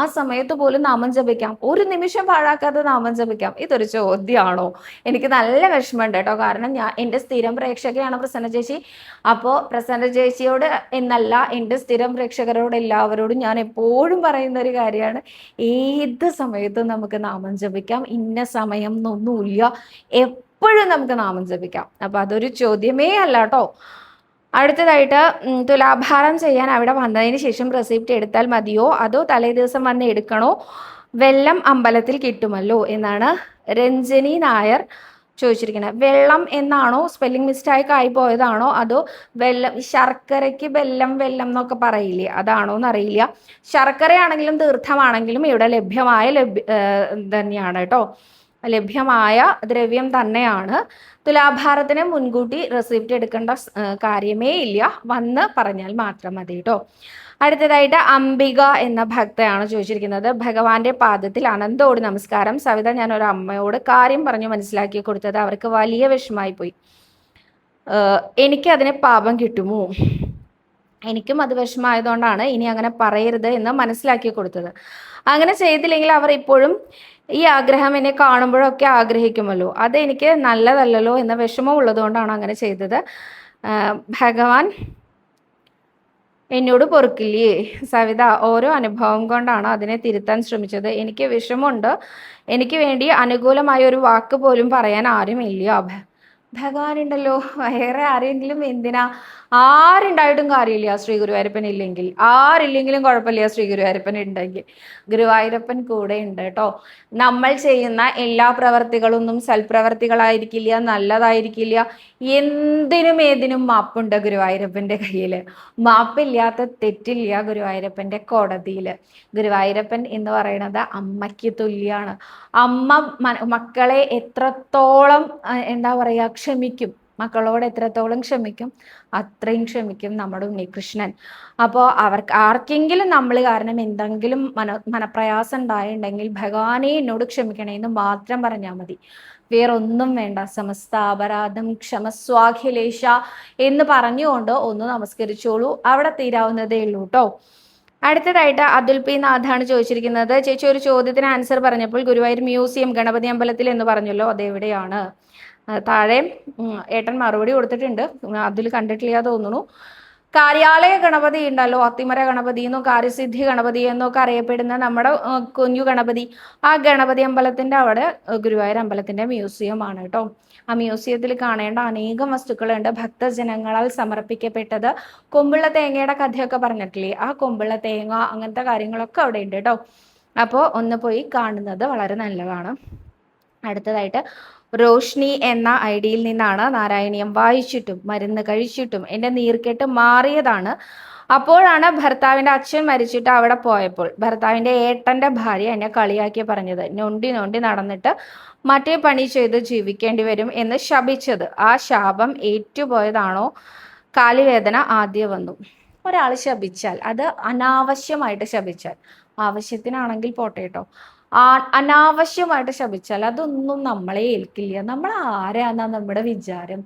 ആ സമയത്ത് പോലും നാമം ജപിക്കാം. ഒരു നിമിഷം പാഴാക്കാതെ നാമം ജപിക്കാം. ഇതൊരു ചോദ്യമാണോ? എനിക്ക് നല്ല വിഷമമുണ്ട് കേട്ടോ. കാരണം എൻ്റെ സ്ഥിരം പ്രേക്ഷകയാണ് പ്രസന്ന ചേച്ചി. അപ്പോൾ പ്രസന്ന ചേച്ചിയോട് എന്നല്ല, എൻ്റെ സ്ഥിരം പ്രേക്ഷകരോട് എല്ലാവരോടും ഞാൻ എപ്പോഴും പറയുന്ന ഒരു കാര്യമാണ്, ഏത് സമയത്തും നമുക്ക് നാമം ജപിക്കാം. ഇന്ന സമയം എന്നൊന്നുമില്ല, എപ്പോഴും നമുക്ക് നാമം ജപിക്കാം. അപ്പൊ അതൊരു ചോദ്യമേ അല്ല കേട്ടോ. അടുത്തതായിട്ട് തുലാഭാരം ചെയ്യാൻ അവിടെ വന്നതിന് ശേഷം റെസിപ്റ്റ് എടുത്താൽ മതിയോ അതോ തലേ ദിവസം വന്ന് എടുക്കണോ? വെള്ളം അമ്പലത്തിൽ കിട്ടുമല്ലോ എന്നാണ് രഞ്ജനി നായർ ചോദിച്ചിരിക്കുന്നത്. വെള്ളം എന്നാണോ? സ്പെല്ലിംഗ് മിസ്റ്റേക്ക് ആയി പോയതാണോ? അതോ വെള്ളം, ശർക്കരയ്ക്ക് വെള്ളം എന്നൊക്കെ പറയില്ലേ, അതാണോ എന്നറിയില്ല. ശർക്കരയാണെങ്കിലും തീർത്ഥമാണെങ്കിലും ഇവിടെ തന്നെയാണ് കേട്ടോ. ലഭ്യമായ ദ്രവ്യം തന്നെയാണ്. തുലാഭാരത്തിന് മുൻകൂട്ടി റെസിപ്റ്റ് എടുക്കേണ്ട കാര്യമേ ഇല്ല, വന്ന് പറഞ്ഞാൽ മാത്രം മതി കേട്ടോ. അടുത്തതായിട്ട് അംബിക എന്ന ഭക്തയാണ് ചോദിച്ചിരിക്കുന്നത്. ഭഗവാന്റെ പാദത്തിൽ അനന്തോട് നമസ്കാരം. സവിത, ഞാൻ ഒരു അമ്മയോട് കാര്യം പറഞ്ഞു മനസ്സിലാക്കി കൊടുത്തത് അവർക്ക് വലിയ വിഷമായി പോയി. എനിക്കതിന് പാപം കിട്ടുമോ? എനിക്കും അത് വിഷമമായതുകൊണ്ടാണ് ഇനി അങ്ങനെ പറയരുത് എന്ന് മനസ്സിലാക്കി കൊടുത്തത്. അങ്ങനെ ചെയ്തില്ലെങ്കിൽ അവർ ഇപ്പോഴും ഈ ആഗ്രഹം എന്നെ കാണുമ്പോഴൊക്കെ ആഗ്രഹിക്കുമല്ലോ, അത് എനിക്ക് നല്ലതല്ലല്ലോ എന്ന വിഷമം ഉള്ളതുകൊണ്ടാണ് അങ്ങനെ ചെയ്തത്. ഭഗവാൻ എന്നോട് പൊറുക്കില്ലേ? സവിത, ഓരോ അനുഭവം കൊണ്ടാണ് അതിനെ തിരുത്താൻ ശ്രമിച്ചത്. എനിക്ക് വിഷമമുണ്ട്. എനിക്ക് വേണ്ടി അനുകൂലമായ ഒരു വാക്ക് പോലും പറയാൻ ആരുമില്ല. ഭഗവാനുണ്ടല്ലോ, വേറെ ആരെങ്കിലും എന്തിനാ? ആരുണ്ടായിട്ടും കാര്യമില്ല ശ്രീ ഗുരുവായൂരപ്പൻ ഇല്ലെങ്കിൽ, ആരില്ലെങ്കിലും കുഴപ്പമില്ല ശ്രീ ഗുരുവായൂരപ്പൻ ഉണ്ടെങ്കിൽ. ഗുരുവായൂരപ്പൻ കൂടെ ഉണ്ട് കേട്ടോ. നമ്മൾ ചെയ്യുന്ന എല്ലാ പ്രവർത്തികളൊന്നും സൽപ്രവർത്തികളായിരിക്കില്ല, നല്ലതായിരിക്കില്ല. എന്തിനും ഏതിനും മാപ്പുണ്ട് ഗുരുവായൂരപ്പന്റെ കയ്യിൽ. മാപ്പില്ലാത്ത തെറ്റില്ല ഗുരുവായൂരപ്പന്റെ കോടതിയിൽ. ഗുരുവായൂരപ്പൻ എന്ന് പറയുന്നത് അമ്മയ്ക്ക് തുല്യാണ്. അമ്മ മക്കളെ എത്രത്തോളം എന്താ പറയാ ക്ഷമിക്കും, മക്കളോട് എത്രത്തോളം ക്ഷമിക്കും, അത്രയും ക്ഷമിക്കും നമ്മുടെ ഉണ്ണികൃഷ്ണൻ. അപ്പോൾ അവർക്ക് ആർക്കെങ്കിലും നമ്മൾ കാരണം എന്തെങ്കിലും മനപ്രയാസം ഉണ്ടായിട്ടുണ്ടെങ്കിൽ ഭഗവാനെ എന്നോട് ക്ഷമിക്കണേ എന്ന് മാത്രം പറഞ്ഞാൽ മതി, വേറൊന്നും വേണ്ട. സമസ്ത അപരാധം ക്ഷമസ്വാഖിലേശ എന്ന് പറഞ്ഞുകൊണ്ട് ഒന്ന് നമസ്കരിച്ചോളൂ, അവിടെ തീരാവുന്നതേ ഉള്ളൂ കേട്ടോ. അടുത്തതായിട്ട് അതുൽ പി നാഥാണ് ചോദിച്ചിരിക്കുന്നത്, ചേച്ചി ഒരു ചോദ്യത്തിന് ആൻസർ പറഞ്ഞപ്പോൾ ഗുരുവായൂർ മ്യൂസിയം ഗണപതി അമ്പലത്തിൽ എന്ന് പറഞ്ഞല്ലോ, അതെവിടെയാണ്? താഴെ ഏട്ടൻ മറുപടി കൊടുത്തിട്ടുണ്ട്, അതിൽ കണ്ടിട്ടില്ല തോന്നുന്നു. കാര്യാലയ ഗണപതി ഉണ്ടല്ലോ, അത്തിമര ഗണപതി എന്നും കാര്യസിദ്ധി ഗണപതി എന്നൊക്കെ അറിയപ്പെടുന്ന നമ്മുടെ കുഞ്ഞു ഗണപതി, ആ ഗണപതി അമ്പലത്തിന്റെ അവിടെ ഗുരുവായൂർ അമ്പലത്തിന്റെ മ്യൂസിയം ആണ് കേട്ടോ. ആ മ്യൂസിയത്തിൽ കാണേണ്ട അനേകം വസ്തുക്കളുണ്ട്. ഭക്തജനങ്ങളാൽ സമർപ്പിക്കപ്പെട്ടത് കൊമ്പുള്ള തേങ്ങയുടെ കഥയൊക്കെ പറഞ്ഞിട്ടില്ലേ, ആ കൊമ്പുള്ള തേങ്ങ അങ്ങനത്തെ കാര്യങ്ങളൊക്കെ അവിടെ ഉണ്ട് കേട്ടോ. അപ്പോൾ ഒന്ന് പോയി കാണുന്നത് വളരെ നല്ലതാണ്. അടുത്തതായിട്ട് റോഷ്നി എന്ന ഐഡിയിൽ നിന്നാണ്, നാരായണീയം വായിച്ചിട്ടും മരുന്ന് കഴിച്ചിട്ടും എൻ്റെ നീർക്കെട്ട് മാറിയതാണ്. അപ്പോഴാണ് ഭർത്താവിൻ്റെ അച്ഛൻ മരിച്ചിട്ട് അവിടെ പോയപ്പോൾ ഭർത്താവിൻ്റെ ഏട്ടൻ്റെ ഭാര്യ എന്നെ കളിയാക്കി പറഞ്ഞത്, നൊണ്ടി നൊണ്ടി നടന്നിട്ട് മറ്റേ പണി ചെയ്ത് ജീവിക്കേണ്ടി വരും എന്ന് ശപിച്ചത്. ആ ശാപം ഏറ്റുപോയതാണോ? കാലുവേദന ആദ്യം വന്നു. ഒരാൾ ശപിച്ചാൽ, അത് അനാവശ്യമായിട്ട് ശപിച്ചാൽ, ആവശ്യത്തിനാണെങ്കിൽ പോട്ടെ കേട്ടോ, അനാവശ്യമായിട്ട് ശപിച്ചാൽ അതൊന്നും നമ്മളെ ഏൽക്കില്ല. നമ്മൾ ആരാന്നാ നമ്മുടെ വിചാരം?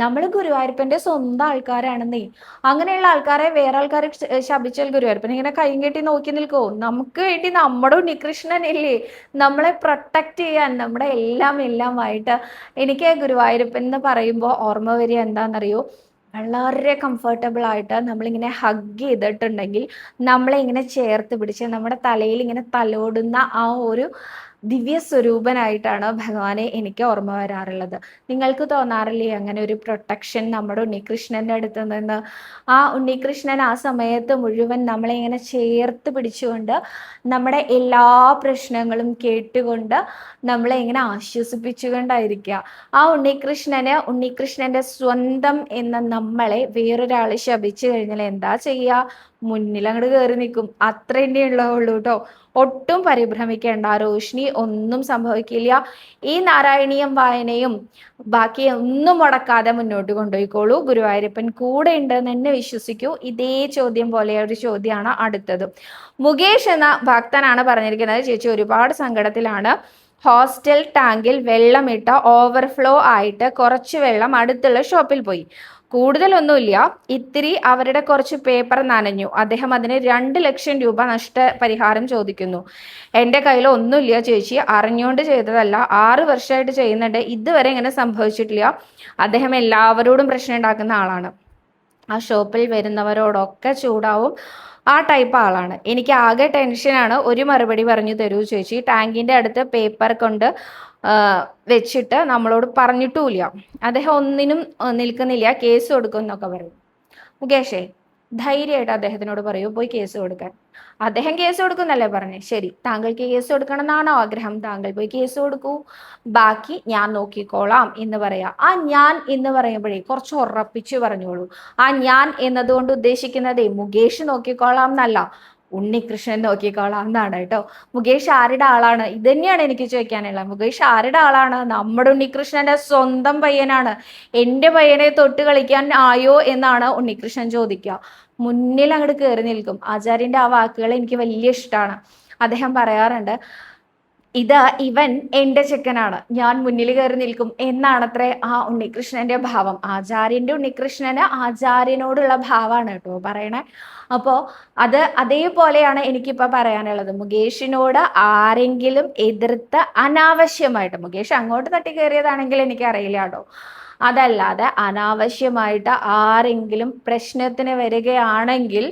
നമ്മൾ ഗുരുവായൂരപ്പന്റെ സ്വന്തം ആൾക്കാരാണെന്നേ. അങ്ങനെയുള്ള ആൾക്കാരെ വേറെ ആൾക്കാരെ ശപിച്ചാൽ ഗുരുവായൂരപ്പൻ ഇങ്ങനെ കൈയും കെട്ടി നോക്കി നിൽക്കുമോ? നമുക്ക് വേണ്ടി നമ്മുടെ ഉണ്ണികൃഷ്ണനല്ലേ നമ്മളെ പ്രൊട്ടക്റ്റ് ചെയ്യാൻ, നമ്മുടെ എല്ലാമായിട്ട്. എനിക്ക് ഗുരുവായൂരപ്പൻ എന്ന് പറയുമ്പോൾ ഓർമ്മ വരിക എന്താണെന്നറിയോ? വളരെ കംഫർട്ടബിൾ ആയിട്ട് നമ്മളിങ്ങനെ ഹഗ് ചെയ്തിട്ടുണ്ടെങ്കിൽ നമ്മളെ ഇങ്ങനെ ചേർത്ത് പിടിച്ച് നമ്മുടെ തലയിൽ ഇങ്ങനെ തലോടുന്ന ആ ഒരു ദിവ്യ സ്വരൂപനായിട്ടാണ് ഭഗവാനെ എനിക്ക് ഓർമ്മ വരാറുള്ളത്. നിങ്ങൾക്ക് തോന്നാറില്ലേ അങ്ങനെ ഒരു പ്രൊട്ടക്ഷൻ നമ്മുടെ ഉണ്ണികൃഷ്ണൻ്റെ അടുത്ത് നിന്ന്? ആ ഉണ്ണികൃഷ്ണൻ ആ സമയത്ത് മുഴുവൻ നമ്മളെ ഇങ്ങനെ ചേർത്ത് പിടിച്ചുകൊണ്ട് നമ്മുടെ എല്ലാ പ്രശ്നങ്ങളും കേട്ടുകൊണ്ട് നമ്മളെ ഇങ്ങനെ ആശ്വസിപ്പിച്ചുകൊണ്ടായിരിക്കുക. ആ ഉണ്ണികൃഷ്ണൻ്റെ സ്വന്തം എന്ന നമ്മളെ വേറൊരാൾ ശപിച്ചു കഴിഞ്ഞാൽ എന്താ ചെയ്യുക? മുന്നിൽ അങ്ങോട്ട് കയറി നിൽക്കും. അത്ര തന്നെ ഉള്ളൂ കേട്ടോ. ഒട്ടും പരിഭ്രമിക്കേണ്ട, റോഷ്നി, ഒന്നും സംഭവിക്കില്ല. ഈ നാരായണീയം വായനയും ബാക്കി ഒന്നും മുടക്കാതെ മുന്നോട്ട് കൊണ്ടുപോയിക്കോളൂ. ഗുരുവായൂരപ്പൻ കൂടെ ഉണ്ടെന്ന് തന്നെ വിശ്വസിക്കൂ. ഇതേ ചോദ്യം പോലെ ഒരു ചോദ്യമാണ് അടുത്തത്. മുകേഷ് എന്ന ഭക്തനാണ് പറഞ്ഞിരിക്കുന്നത്, ചേച്ചി ഒരുപാട് സങ്കടത്തിലാണ്. ഹോസ്റ്റൽ ടാങ്കിൽ വെള്ളമിട്ട് ഓവർഫ്ലോ ആയിട്ട് കുറച്ച് വെള്ളം അടുത്തുള്ള ഷോപ്പിൽ പോയി. കൂടുതലൊന്നുമില്ല, ഇത്തിരി അവരുടെ കുറച്ച് പേപ്പർ നനഞ്ഞു. അദ്ദേഹം അതിന് 2 ലക്ഷം രൂപ നഷ്ടപരിഹാരം ചോദിക്കുന്നു. എൻ്റെ കയ്യിൽ ഒന്നുമില്ല ചേച്ചി, അറിഞ്ഞുകൊണ്ട് ചെയ്തതല്ല, 6 വർഷമായിട്ട് ചെയ്യുന്നുണ്ട്, ഇതുവരെ ഇങ്ങനെ സംഭവിച്ചിട്ടില്ല. അദ്ദേഹം എല്ലാവരോടും പ്രശ്നം ഉണ്ടാക്കുന്ന ആളാണ്, ആ ഷോപ്പിൽ വരുന്നവരോടൊക്കെ ചൂടാവും, ആ ടൈപ്പ് ആളാണ്. എനിക്ക് ആകെ ടെൻഷനാണ്, ഒരു മറുപടി പറഞ്ഞു തരൂ ചേച്ചി. ടാങ്കിൻ്റെ അടുത്ത് പേപ്പർ കൊണ്ട് വെച്ചിട്ട് നമ്മളോട് പറഞ്ഞിട്ടുമില്ല. അദ്ദേഹം ഒന്നിനും നിൽക്കുന്നില്ല, കേസ് കൊടുക്കും എന്നൊക്കെ പറയും. മുകേഷേ, ധൈര്യമായിട്ട് അദ്ദേഹത്തിനോട് പറയൂ പോയി കേസ് കൊടുക്കാൻ. അദ്ദേഹം കേസ് കൊടുക്കുന്നല്ലേ പറഞ്ഞേ, ശരി, താങ്കൾക്ക് കേസ് കൊടുക്കണം എന്നാണോ ആഗ്രഹം, താങ്കൾ പോയി കേസ് കൊടുക്കൂ, ബാക്കി ഞാൻ നോക്കിക്കോളാം എന്ന് പറയാം. ആ ഞാൻ എന്ന് പറയുമ്പോഴേ കുറച്ച് ഉറപ്പിച്ചു പറഞ്ഞോളൂ. ആ ഞാൻ എന്നതുകൊണ്ട് ഉദ്ദേശിക്കുന്നത് മുകേഷ് നോക്കിക്കോളാം എന്നല്ല, ഉണ്ണികൃഷ്ണൻ നോക്കിക്കോളാം എന്നാണ് കേട്ടോ. മുകേഷ് ആരുടെ ആളാണ്? ഇത് തന്നെയാണ് എനിക്ക് ചോദിക്കാനുള്ളത്. മുകേഷ് ആരുടെ ആളാണ്? നമ്മുടെ ഉണ്ണികൃഷ്ണന്റെ സ്വന്തം പയ്യനാണ്. എൻ്റെ പയ്യനെ തൊട്ട് കളിക്കാൻ ആയോ എന്നാണ് ഉണ്ണികൃഷ്ണൻ ചോദിക്കുക. മുന്നിൽ അങ്ങോട്ട് കയറി നിൽക്കും. ആചാര്യന്റെ ആ വാക്കുകൾ എനിക്ക് വലിയ ഇഷ്ടമാണ്. അദ്ദേഹം പറയാറുണ്ട്, ഇവൻ എൻ്റെ ചെക്കനാണ്, ഞാൻ മുന്നിൽ കയറി നിൽക്കും എന്നാണത്രേ ആ ഉണ്ണികൃഷ്ണന്റെ ഭാവം. ആചാര്യന്റെ ഉണ്ണികൃഷ്ണന് ആചാര്യനോടുള്ള ഭാവമാണ് കേട്ടോ പറയണേ. അപ്പോൾ അതേപോലെയാണ് എനിക്കിപ്പോൾ പറയാനുള്ളത്. മുകേഷിനോട് ആരെങ്കിലും എതിർത്ത് അനാവശ്യമായിട്ട്, മുകേഷ് അങ്ങോട്ട് തട്ടി കയറിയതാണെങ്കിൽ എനിക്കറിയില്ല കേട്ടോ, അതല്ലാതെ അനാവശ്യമായിട്ട് ആരെങ്കിലും പ്രശ്നത്തിന് വരികയാണെങ്കിൽ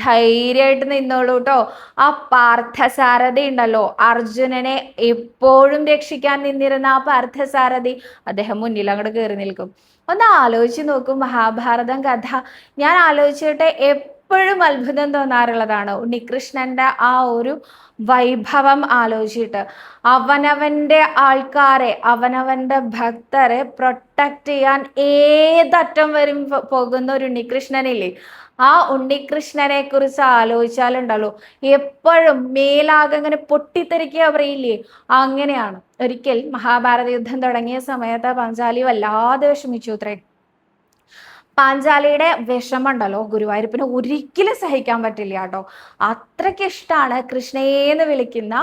ധൈര്യമായിട്ട് നിന്നോളൂ കേട്ടോ. ആ പാർത്ഥസാരഥി ഉണ്ടല്ലോ, അർജുനനെ എപ്പോഴും രക്ഷിക്കാൻ നിന്നിരുന്ന ആ പാർത്ഥസാരഥി, അദ്ദേഹം മുന്നിൽ അങ്ങോട്ട് കയറി നിൽക്കും. ഒന്ന് ആലോചിച്ച് നോക്കും മഹാഭാരതം കഥ. ഞാൻ ആലോചിച്ചിട്ട് എപ്പോഴും അത്ഭുതം തോന്നാറുള്ളതാണ് ഉണ്ണികൃഷ്ണന്റെ ആ ഒരു വൈഭവം ആലോചിച്ചിട്ട്. അവനവന്റെ ആൾക്കാരെ, അവനവന്റെ ഭക്തരെ പ്രൊട്ടക്ട് ചെയ്യാൻ ഏതറ്റം വരും പോകുന്ന ഒരു ഉണ്ണികൃഷ്ണനില്ലേ, ആ ഉണ്ണികൃഷ്ണനെ കുറിച്ച് ആലോചിച്ചാലുണ്ടല്ലോ എപ്പോഴും മേലാകെ അങ്ങനെ പൊട്ടിത്തെറിക്കുക പറയില്ലേ, അങ്ങനെയാണ്. ഒരിക്കൽ മഹാഭാരത യുദ്ധം തുടങ്ങിയ സമയത്ത് പാഞ്ചാലി വല്ലാതെ വിഷമിച്ചു അത്രേ. പാഞ്ചാലിയുടെ വിഷമുണ്ടല്ലോ ഗുരുവായൂരപ്പന് ഒരിക്കലും സഹിക്കാൻ പറ്റില്ല കേട്ടോ. അത്രയ്ക്ക് ഇഷ്ടമാണ് കൃഷ്ണയെന്ന് വിളിക്കുന്ന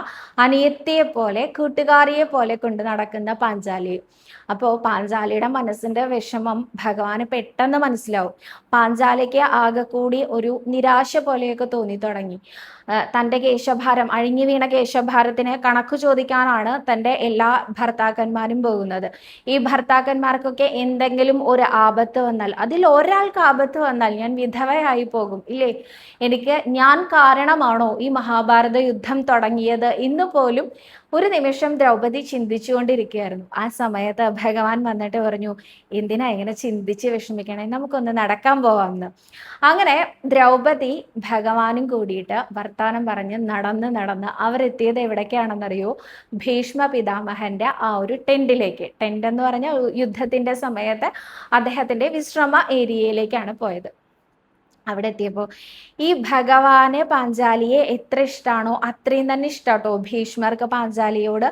അനിയത്തിയെ പോലെ, കൂട്ടുകാരിയെ പോലെ കൊണ്ട് നടക്കുന്ന പാഞ്ചാലി. അപ്പോൾ പാഞ്ചാലിയുടെ മനസ്സിന്റെ വിഷമം ഭഗവാന് പെട്ടെന്ന് മനസ്സിലാവും. പാഞ്ചാലിക്ക് ആകെ കൂടി ഒരു നിരാശ പോലെയൊക്കെ തോന്നി തുടങ്ങി. തൻ്റെ കേശഭാരം, അഴിഞ്ഞു വീണ കേശഭാരത്തിന് കണക്ക് ചോദിക്കാനാണ് തൻ്റെ എല്ലാ ഭർത്താക്കന്മാരും പോകുന്നത്. ഈ ഭർത്താക്കന്മാർക്കൊക്കെ എന്തെങ്കിലും ഒരു ആപത്ത് വന്നാൽ, അതിൽ ഒരാൾക്ക് ആപത്ത് വന്നാൽ ഞാൻ വിധവയായി പോകും ഇല്ലേ, ഞാൻ കാരണമാണോ ഈ മഹാഭാരത യുദ്ധം തുടങ്ങിയത് എന്ന് പോലും ഒരു നിമിഷം ദ്രൗപദി ചിന്തിച്ചുകൊണ്ടിരിക്കുകയായിരുന്നു. ആ സമയത്ത് ഭഗവാൻ വന്നിട്ട് പറഞ്ഞു, എന്തിനാ ഇങ്ങനെ ചിന്തിച്ച് വിഷമിക്കണേ, നമുക്കൊന്ന് നടക്കാൻ പോവാമെന്ന്. അങ്ങനെ ദ്രൗപദി ഭഗവാനും കൂടിയിട്ട് വർത്താനം പറഞ്ഞ് നടന്ന് അവരെത്തിയത് എവിടേക്കാണെന്നറിയോ, ഭീഷ്മ പിതാമഹന്റെ ആ ഒരു ടെന്റിലേക്ക്. ടെന്റ് എന്ന് പറഞ്ഞാൽ യുദ്ധത്തിന്റെ സമയത്ത് അദ്ദേഹത്തിന്റെ വിശ്രമ ഏരിയയിലേക്കാണ് പോയത്. അവിടെ എത്തിയപ്പോൾ ഈ ഭഗവാന് പാഞ്ചാലിയെ എത്ര ഇഷ്ടമാണോ അത്രയും തന്നെ ഇഷ്ടാട്ടോ ഭീഷ്മർക്ക് പാഞ്ചാലിയോട്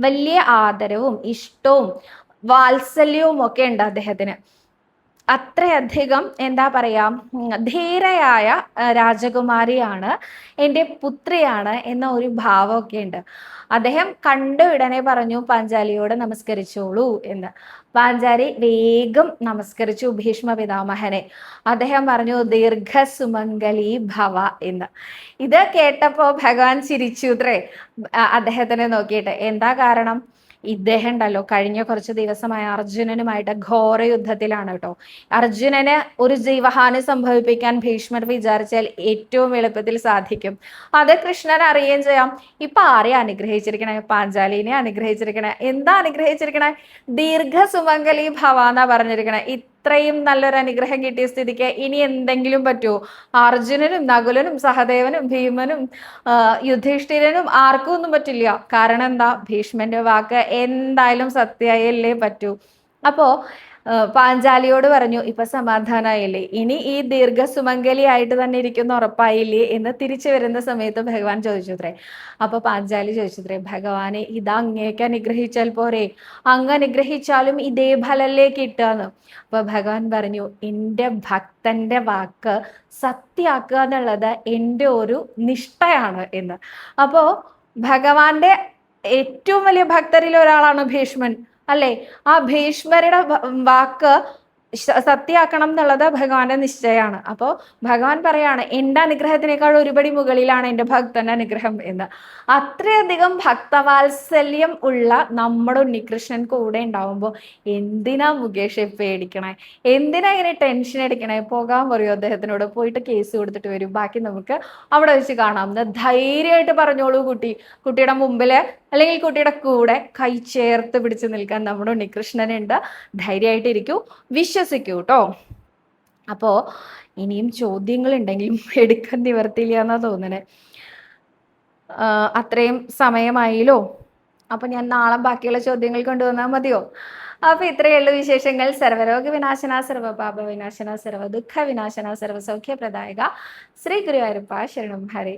വലിയ ആദരവും ഇഷ്ടവും വാത്സല്യവും ഒക്കെ ഉണ്ട് അദ്ദേഹത്തിന്. അത്രയധികം എന്താ പറയാ, ധീരയായ രാജകുമാരിയാണ്, എൻ്റെ പുത്രിയാണ് എന്ന ഒരു ഭാവമൊക്കെ ഉണ്ട്. അദ്ദേഹം കണ്ടു ഉടനെ പറഞ്ഞു പാഞ്ചാലിയോട് നമസ്കരിച്ചോളൂ എന്ന്. പാഞ്ചാലി വേഗം നമസ്കരിച്ചു ഭീഷ്മ പിതാമഹനെ. അദ്ദേഹം പറഞ്ഞു ദീർഘസുമംഗലി ഭവ എന്ന്. ഇത് കേട്ടപ്പോ ഭഗവാൻ ചിരിച്ചുത്രേ അദ്ദേഹത്തിനെ നോക്കിയിട്ട്. എന്താ കാരണം? ഇദ്ദേഹം ഉണ്ടല്ലോ കഴിഞ്ഞ കുറച്ച് ദിവസമായ അർജുനനുമായിട്ട് ഘോര യുദ്ധത്തിലാണ് കേട്ടോ. അർജുനന് ഒരു ജീവഹാനി സംഭവിപ്പിക്കാൻ ഭീഷ്മർ വിചാരിച്ചാൽ ഏറ്റവും എളുപ്പത്തിൽ സാധിക്കും. അത് കൃഷ്ണൻ അറിയുകയും ചെയ്യാം. ഇപ്പൊ ആരെയാ അനുഗ്രഹിച്ചിരിക്കണേ? പാഞ്ചാലിനെ അനുഗ്രഹിച്ചിരിക്കണേ. എന്താ അനുഗ്രഹിച്ചിരിക്കണേ? ദീർഘസുമംഗലി ഭവ എന്നാ പറഞ്ഞിരിക്കണേ. ഇത്രയും നല്ലൊരു അനുഗ്രഹം കിട്ടിയ സ്ഥിതിക്ക് ഇനി എന്തെങ്കിലും പറ്റുമോ? അർജുനനും നകുലനും സഹദേവനും ഭീമനും യുധിഷ്ഠിരനും ആർക്കും ഒന്നും പറ്റില്ല. കാരണം എന്താ? ഭീഷ്മന്റെ വാക്ക് എന്തായാലും സത്യമായല്ലേ പറ്റൂ. അപ്പോ പാഞ്ചാലിയോട് പറഞ്ഞു, ഇപ്പൊ സമാധാനായില്ലേ, ഇനി ഈ ദീർഘസുമംഗലി ആയിട്ട് തന്നെ ഇരിക്കുന്ന ഉറപ്പായില്ലേ എന്ന് തിരിച്ചു വരുന്ന സമയത്ത് ഭഗവാൻ ചോദിച്ചുത്രേ. അപ്പൊ പാഞ്ചാലി ചോദിച്ചുത്രേ, ഭഗവാനെ ഇത് അങ്ങേക്ക് അനുഗ്രഹിച്ചാൽ പോരെ? അങ്ങ് അനുഗ്രഹിച്ചാലും ഇതേ ഫലല്ലേ കിട്ടാന്ന്. അപ്പൊ ഭഗവാൻ പറഞ്ഞു, എൻ്റെ ഭക്തന്റെ വാക്ക് സത്യാക്കുക എന്നുള്ളത് എൻ്റെ ഒരു നിഷ്ഠയാണ് എന്ന്. അപ്പോ ഭഗവാന്റെ ഏറ്റവും വലിയ ഭക്തരിൽ ഒരാളാണ് ഭീഷ്മൻ അല്ലേ? ആ ഭീഷ്മരുടെ വാക്ക് സത്യാക്കണം എന്നുള്ളത് ഭഗവാന്റെ നിശ്ചയമാണ്. അപ്പോൾ ഭഗവാൻ പറയാണ്, എൻ്റെ അനുഗ്രഹത്തിനേക്കാൾ ഒരുപടി മുകളിലാണ് എൻ്റെ ഭക്തന്റെ അനുഗ്രഹം എന്ന്. അത്രയധികം ഭക്തവാത്സല്യം ഉള്ള നമ്മുടെ ഉണ്ണികൃഷ്ണൻ കൂടെ ഉണ്ടാവുമ്പോൾ എന്തിനാ മുകേഷ് പേടിക്കണേ? എന്തിനാ ഇങ്ങനെ ടെൻഷൻ അടിക്കണേ? പോകാൻ പറയൂ അദ്ദേഹത്തിനോട്, പോയിട്ട് കേസ് കൊടുത്തിട്ട് വരും, ബാക്കി നമുക്ക് അവിടെ വെച്ച് കാണാമെന്ന് ധൈര്യമായിട്ട് പറഞ്ഞോളൂ. കുട്ടിയുടെ മുമ്പില് അല്ലെങ്കിൽ കുട്ടിയുടെ കൂടെ കൈ ചേർത്ത് പിടിച്ചു നിൽക്കാൻ നമ്മുടെ ഉണ്ണികൃഷ്ണനുണ്ട്. ധൈര്യമായിട്ടിരിക്കൂ, വിശ്വസിക്കൂ കേട്ടോ. അപ്പോ ഇനിയും ചോദ്യങ്ങൾ ഉണ്ടെങ്കിലും എടുക്കാൻ നിവർത്തില്ല എന്നാ തോന്നണേ. അത്രയും സമയമായില്ലോ. അപ്പൊ ഞാൻ നാളെ ബാക്കിയുള്ള ചോദ്യങ്ങൾ കൊണ്ടുവന്നാൽ മതിയോ? അപ്പൊ ഇത്രയുള്ള വിശേഷങ്ങൾ. സർവരോഗ വിനാശന, സർവപാപ വിനാശന, സർവ ദുഃഖ വിനാശന, സർവസൗഖ്യപ്രദായക ശ്രീ ഗുരുവായൂരപ്പ ശരണം ഹരേ.